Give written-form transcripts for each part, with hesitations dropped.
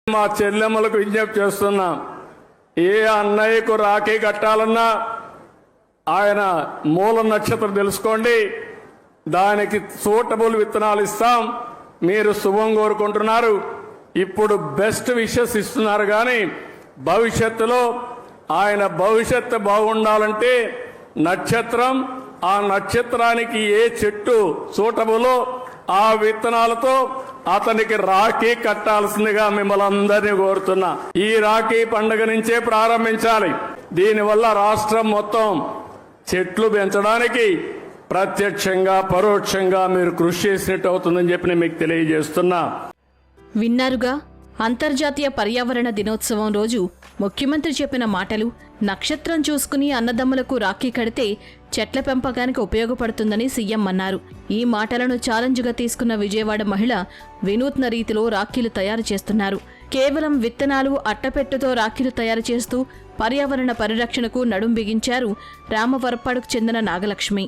మా చెల్లెమ్మలకు విజ్ఞప్తి చేస్తున్నాం, ఏ అన్నయ్యకు రాఖీ కట్టాలన్నా ఆయన మూల నక్షత్రం తెలుసుకోండి, దానికి సూటబుల్ విత్తనాలు ఇస్తాం. మీరు శుభం కోరుకుంటున్నారు, ఇప్పుడు బెస్ట్ విషెస్ ఇస్తున్నారు. కానీ భవిష్యత్తులో ఆయన భవిష్యత్తు బాగుండాలంటే నక్షత్రం, ఆ నక్షత్రానికి ఏ చెట్టు సూటబులో ఆ విత్తనాలతో అతనికి రాఖీ కట్టాల్సిందిగా మిమ్మల్ని అందరినీ కోరుతున్నా. ఈ రాఖీ పండుగ నుంచే ప్రారంభించాలి. దీనివల్ల రాష్ట్రం మొత్తం చెట్లు పెంచడానికి ప్రత్యక్షంగా పరోక్షంగా మీరు కృషి చేసినట్టు అవుతుందని చెప్పి నేను మీకు తెలియజేస్తున్నా. విన్నారుగా, అంతర్జాతీయ పర్యావరణ దినోత్సవం రోజు ముఖ్యమంత్రి చెప్పిన మాటలు. నక్షత్రం చూసుకుని అన్నదమ్ములకు రాఖీ కడితే చెట్ల పెంపకానికి ఉపయోగపడుతుందని సీఎం అన్నారు. ఈ మాటలను ఛాలెంజ్గా తీసుకున్న విజయవాడ మహిళ వినూత్న రీతిలో రాఖీలు తయారు చేస్తున్నారు. కేవలం విత్తనాలు, అట్టపెట్టుతో రాఖీలు తయారు చేస్తూ పర్యావరణ పరిరక్షణకు నడుం బిగించారు రామవరప్పాడుకు చెందిన నాగలక్ష్మి.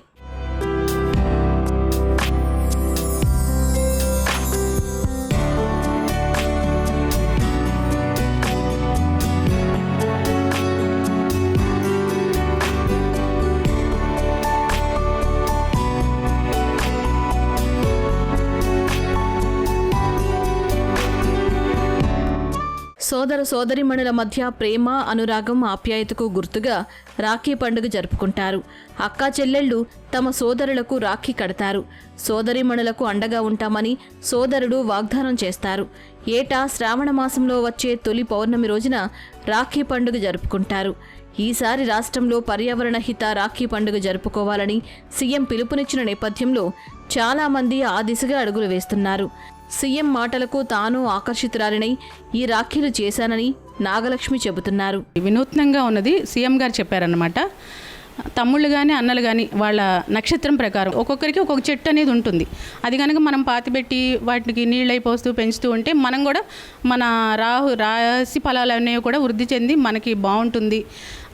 సోదర సోదరిమణుల మధ్య ప్రేమ, అనురాగం, ఆప్యాయతకు గుర్తుగా రాఖీ పండుగ జరుపుకుంటారు. అక్కా చెల్లెళ్లు తమ సోదరులకు రాఖీ కడతారు. సోదరిమణులకు అండగా ఉంటామని సోదరుడు వాగ్దానం చేస్తారు. ఏటా శ్రావణ మాసంలో వచ్చే తొలి పౌర్ణమి రోజున రాఖీ పండుగ జరుపుకుంటారు. ఈసారి రాష్ట్రంలో పర్యావరణ హిత రాఖీ పండుగ జరుపుకోవాలని సీఎం పిలుపునిచ్చిన నేపథ్యంలో చాలామంది ఆ దిశగా అడుగులు వేస్తున్నారు. సీఎం మాటలకు తాను ఆకర్షితురాలినై ఈ రాఖీలు చేశానని నాగలక్ష్మి చెబుతున్నారు. వినూత్నంగా ఉన్నది సీఎం గారు చెప్పారన్నమాట. తమ్ముళ్ళు కానీ అన్నలు కానీ వాళ్ళ నక్షత్రం ప్రకారం ఒక్కొక్కరికి ఒక్కొక్క చెట్టు అనేది ఉంటుంది. అది కనుక మనం పాతిపెట్టి వాటికి నీళ్ళు అయిపోస్తూ పెంచుతూ ఉంటే మనం కూడా మన రాశి ఫలాలు అనేవి కూడా వృద్ధి చెంది మనకి బాగుంటుంది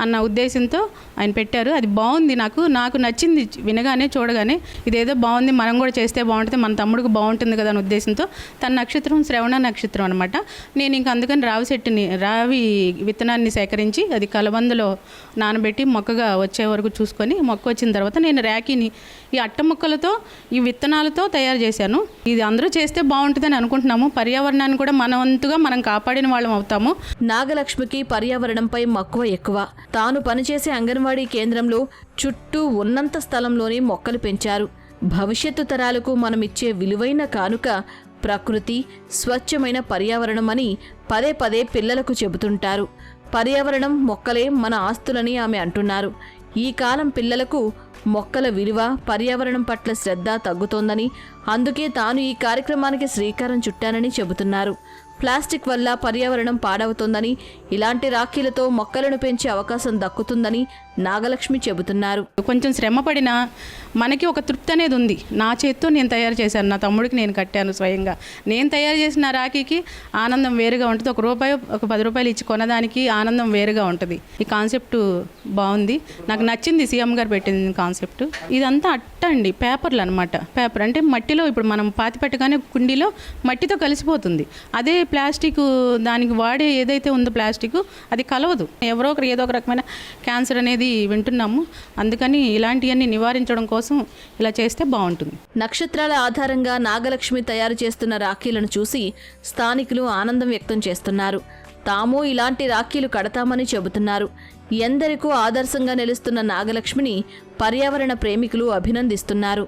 అన్న ఉద్దేశంతో ఆయన పెట్టారు. అది బాగుంది, నాకు నచ్చింది. వినగానే చూడగానే ఇదేదో బాగుంది, మనం కూడా చేస్తే బాగుంటుంది, మన తమ్ముడికి బాగుంటుంది కదా అనే ఉద్దేశంతో తన నక్షత్రం శ్రవణ నక్షత్రం అనమాట. నేను ఇంక అందుకని రావి విత్తనాన్ని సేకరించి అది కలబందలో నానబెట్టి మొక్కగా వచ్చే వరకు చూసుకొని మొక్క వచ్చిన తర్వాత నేను రాఖీని ఈ అట్ట ముక్కలతో ఈ విత్తనాలతో తయారు చేశాను. ఇది అందరూ చేస్తే బాగుంటుందని అనుకుంటున్నాము. పర్యావరణాన్ని కూడా మన వంతుగా మనం కాపాడిన వాళ్ళం అవుతాము. నాగలక్ష్మికి పర్యావరణంపై మక్కువ ఎక్కువ. తాను పనిచేసే అంగన్వాడీ కేంద్రంలో చుట్టూ ఉన్నంత స్థలంలోనే మొక్కలు పెంచారు. భవిష్యత్తు తరాలకు మనమిచ్చే విలువైన కానుక ప్రకృతి, స్వచ్ఛమైన పర్యావరణం అని పదే పదే పిల్లలకు చెబుతుంటారు. పర్యావరణం, మొక్కలే మన ఆస్తులని ఆమె అంటున్నారు. ఈ కాలం పిల్లలకు మొక్కల విలువ, పర్యావరణం పట్ల శ్రద్ధ తగ్గుతోందని, అందుకే తాను ఈ కార్యక్రమానికి శ్రీకారం చుట్టానని చెబుతున్నారు. ప్లాస్టిక్ వల్ల పర్యావరణం పాడవుతోందని, ఇలాంటి రాఖీలతో మొక్కలను పెంచే అవకాశం దక్కుతుందని నాగలక్ష్మి చెబుతున్నారు. కొంచెం శ్రమ పడినా మనకి ఒక తృప్తి అనేది ఉంది. నా చేత్తో నేను తయారు చేశాను, నా తమ్ముడికి నేను కట్టాను స్వయంగా. నేను తయారు చేసిన రాఖీకి ఆనందం వేరుగా ఉంటుంది. ఒక 10 రూపాయలు ఇచ్చి కొనడానికి ఆనందం వేరుగా ఉంటుంది. ఈ కాన్సెప్ట్ బాగుంది, నాకు నచ్చింది. సీఎం గారు పెట్టింది కాన్సెప్ట్. ఇదంతా అట్ట అండి, పేపర్లు అనమాట. పేపర్ అంటే మట్టిలో ఇప్పుడు మనం పాతి పెట్టగానే కుండీలో మట్టితో కలిసిపోతుంది. అదే ప్లాస్టిక్, దానికి వాడే ఏదైతే ఉందో ప్లాస్టిక్ అది కలవదు. ఎవరో ఒకరు ఏదో ఒక రకమైన క్యాన్సర్ అనేది వింటున్నాము. అందుకని ఇలాంటివన్నీ నివారించడం కోసం ఇలా చేస్తే బాగుంటుంది. నక్షత్రాల ఆధారంగా నాగలక్ష్మి తయారు చేస్తున్న రాఖీలను చూసి స్థానికులు ఆనందం వ్యక్తం చేస్తున్నారు. తాము ఇలాంటి రాఖీలు కడతామని చెబుతున్నారు. ఎందరికో ఆదర్శంగా నిలుస్తున్న నాగలక్ష్మిని పర్యావరణ ప్రేమికులు అభినందిస్తున్నారు.